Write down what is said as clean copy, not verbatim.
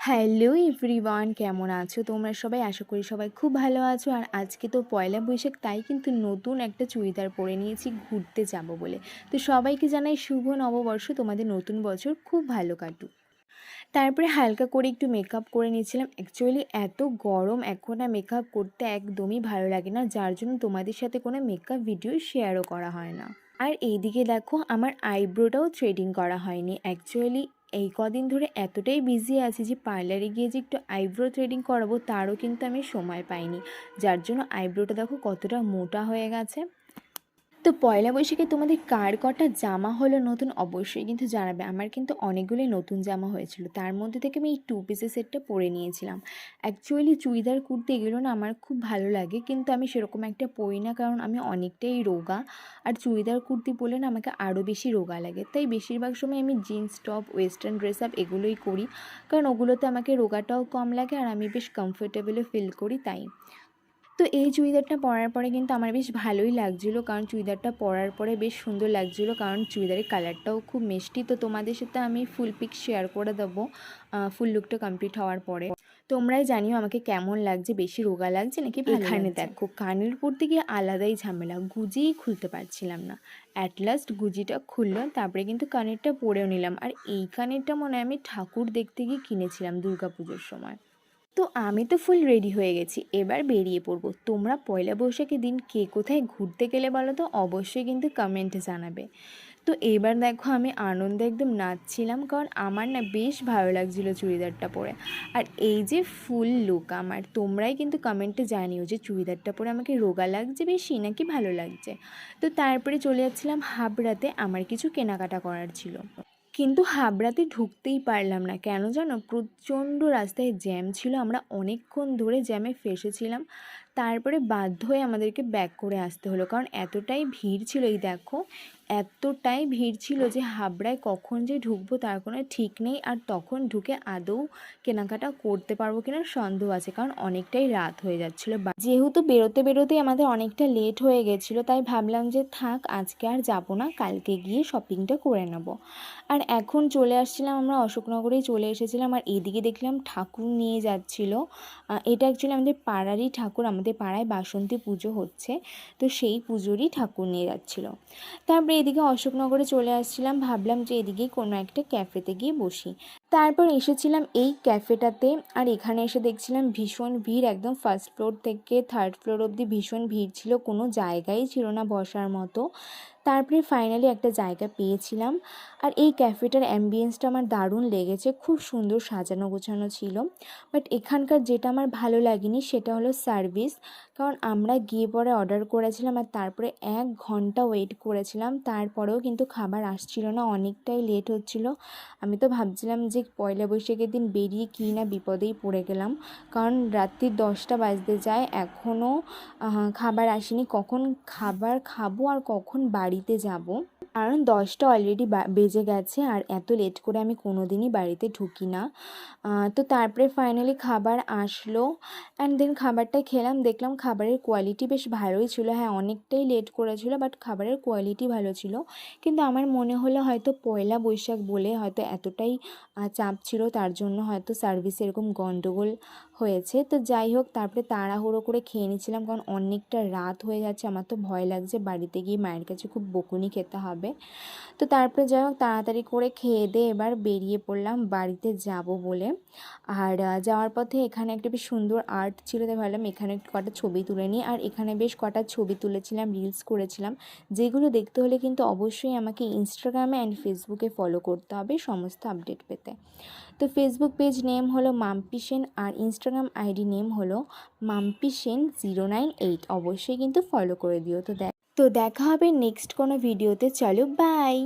Hello everyone, কেমন আছো তোমরা সবাই? আশা করি সবাই খুব ভালো আছো। আর আজকে তো পয়লা বৈশাখ, তাই কিন্তু নতুন একটা চুড়িদার পরে নিয়েছি ঘুরতে যাব বলে। তো সবাইকে জানাই শুভ নববর্ষ, তোমাদের নতুন বছর খুব ভালো কাটুক। তারপরে হালকা করে একটু মেকআপ করে নিয়েছিলাম। অ্যাকচুয়ালি এত গরম এখন আর মেকআপ করতে একদমই ভালো লাগে না, যার জন্য তোমাদের সাথে কোনো মেকআপ ভিডিও শেয়ারও করা হয় না। আর এইদিকে দেখো, আমার আইব্রোটাও থ্রেডিং করা হয়নি। অ্যাকচুয়ালি এই কদিন ধরে এতটাই বিজি আছি যে পার্লারে গিয়ে যে একটু আইব্রো থ্রেডিং করাবো তারও কিন্তু আমি সময় পাইনি, যার জন্য আইব্রোটা দেখো কতটা মোটা হয়ে গেছে। তো পয়লা বৈশাখে তোমাদের কার কটা জামা হলো নতুন, অবশ্যই কিন্তু জানাবে। আমার কিন্তু অনেকগুলোই নতুন জামা হয়েছিল, তার মধ্যে থেকে আমি এই 2 পিসের সেটটা পরে নিয়েছিলাম। অ্যাকচুয়ালি চুড়িদার কুর্তি এগুলো না আমার খুব ভালো লাগে, কিন্তু আমি সেরকম একটা পরি না, কারণ আমি অনেকটাই রোগা। আর চুড়িদার কুর্তি পরলে না আমাকে আরও বেশি রোগা লাগে, তাই বেশিরভাগ সময় আমি jeans top, western dress up এগুলোই করি, কারণ ওগুলোতে আমাকে রোগাটাও কম লাগে আর আমি বেশ কমফোর্টেবলও ফিল করি তাই। তো এই চুড়িদারটা পরার পরে কিন্তু আমার বেশ ভালোই লাগছিলো, কারণ চুড়িদারটা পরার পরে বেশ সুন্দর লাগছিলো, কারণ চুড়িদারের কালারটাও খুব মিষ্টি। তো তোমাদের সাথে আমি ফুল পিক শেয়ার করে দেবো ফুল লুকটা কমপ্লিট হওয়ার পরে। তোমরাই জানিও আমাকে কেমন লাগছে, বেশি রোগা লাগছে নাকি ভালো লাগছে। এখানে দেখো কানের পরতে গিয়ে আলাদাই ঝামেলা, গুজিই খুলতে পারছিলাম না। অ্যাট লাস্ট গুজিটা খুললো, তারপরে কিন্তু কানেরটা পরেও নিলাম। আর এই কানেরটা মনে হয় আমি ঠাকুর দেখতে গিয়ে কিনেছিলাম দুর্গাপুজোর সময়। তো আমি তো ফুল রেডি হয়ে গেছি, এবার বেরিয়ে পড়বো। তোমরা পয়লা বৈশাখের দিন কে কোথায় ঘুরতে গেলে বলো তো, অবশ্যই কিন্তু কমেন্টে জানাবে। তো এবার দেখো আমি আনন্দে একদম নাচছিলাম, কারণ আমার না বেশ ভালো লাগছিলো চুড়িদারটা পরে। আর এই যে ফুল লুক আমার, তোমরাই কিন্তু কমেন্টে জানিও যে চুড়িদারটা পরে আমাকে রোগা লাগছে বেশি নাকি ভালো লাগছে। তো তারপরে চলে যাচ্ছিলাম হাবড়াতে, আমার কিছু কেনাকাটা করার ছিল। কিন্তু হাবড়াতে ঢুকতেই পারলাম না, কেন জানো? প্রচণ্ড রাস্তায় জ্যাম ছিল, আমরা অনেকক্ষণ ধরে জ্যামে ফেসেছিলাম। তারপরে বাধ্য হয়ে আমাদেরকে ব্যাক করে আসতে হলো, কারণ এতটাই ভিড় ছিল। এই দেখো এতটাই ভিড় ছিল যে হাবড়ায় কখন যে ঢুকবো তার কোনো ঠিক নেই। আর তখন ঢুকে আদৌ কেনাকাটা করতে পারবো কিনা সন্দেহ আছে, কারণ অনেকটাই রাত হয়ে যাচ্ছিলো। যেহেতু বেরোতে বেরোতেই আমাদের অনেকটা লেট হয়ে গেছিলো, তাই ভাবলাম যে থাক আজকে আর যাবো না, কালকে গিয়ে শপিংটা করে নেবো। আর এখন চলে আসছিলাম, আমরা অশোকনগরেই চলে এসেছিলাম। আর এদিকে দেখলাম ঠাকুর নিয়ে যাচ্ছিলো। এটা অ্যাকচুয়ালি আমাদের পাড়ারই ঠাকুর, আমাদের পাড়ায় বাসন্তী পুজো হচ্ছে, তো সেই পুজোরই ঠাকুর নিয়ে যাচ্ছিলো। তারপরে এদিকে অশোকনগরে চলে আসছিলাম, ভাবলাম যে এদিকেই কোনো একটা ক্যাফেতে গিয়ে বসি। তারপর এসেছিলাম এই ক্যাফেটাতে, আর এখানে এসে দেখছিলাম ভীষণ ভিড়, একদম ফার্স্ট ফ্লোর থেকে থার্ড ফ্লোর অবধি ভীষণ ভিড় ছিল, কোনো জায়গাই ছিল না বসার মতো। তারপরে ফাইনালি একটা জায়গা পেয়েছিলাম। আর এই ক্যাফেটার অ্যাম্বিয়েন্সটা আমার দারুণ লেগেছে, খুব সুন্দর সাজানো গোছানো ছিল। বাট এখানকার যেটা আমার ভালো লাগেনি সেটা হলো সার্ভিস, কারণ আমরা গিয়ে পরে অর্ডার করেছিলাম আর তারপরে 1 ঘন্টা ওয়েট করেছিলাম, তারপরেও কিন্তু খাবার আসছিল না, অনেকটাই লেট হচ্ছিল। আমি তো ভাবছিলাম যে পয়লা বৈশাখের দিন বেরিয়ে কী না বিপদেই পড়ে গেলাম, কারণ রাত্রি 10টা বাজতে যায়, এখনও খাবার আসেনি। কখন খাবার খাবো আর কখন বাড়িতে যাব, কারণ 10টা অলরেডি বেজে গেছে। আর এত লেট করে আমি কোনো দিনই বাড়িতে ঢুকি না। তো তারপরে ফাইনালি খাবার আসলো, অ্যান্ড দেন খাবারটা খেলাম, দেখলাম খাবারের কোয়ালিটি বেশ ভালোই ছিল। হ্যাঁ অনেকটাই লেট করেছিল, বাট খাবারের কোয়ালিটি ভালো ছিল। কিন্তু আমার মনে হলো হয়তো পয়লা বৈশাখ বলে হয়তো এতটাই চাপ ছিল, তার জন্য হয়তো সার্ভিসে এরকম গণ্ডগোল হয়েছে। তো যাই হোক, তারপরে তাড়াহুড়ো করে খেয়ে নিচ্ছিলাম, কারণ অনেকটা রাত হয়ে যাচ্ছে, আমার তো ভয় লাগছে বাড়িতে গিয়ে মায়ের কাছে খুব বকুনি খেতে হবে। তো তারপরে যাই হোক তাড়াতাড়ি করে খেয়ে দিয়ে এবার বেরিয়ে পড়লাম বাড়িতে যাব বলে। আর যাওয়ার পথে এখানে একটা বেশ সুন্দর আর্ট ছিল, তাই ভাবলাম এখানে কটা ছবি তুলে নিই। আর এখানে বেশ কটা ছবি তুলেছিলাম, রিলস করেছিলাম, যেগুলো দেখতে হলে কিন্তু অবশ্যই আমাকে ইনস্টাগ্রামে অ্যান্ড ফেসবুকে ফলো করতে হবে সমস্ত আপডেট পেতে। তো ফেসবুক পেজ নেম হলো মাম্পি সেন, আর ইনস্টাগ্রাম আইডি নেম হলো মাম্পি সেন 098। অবশ্যই কিন্তু ফলো করে দিও। তো দেখা হবে নেক্সট কোনো ভিডিওতে, চলো বাই।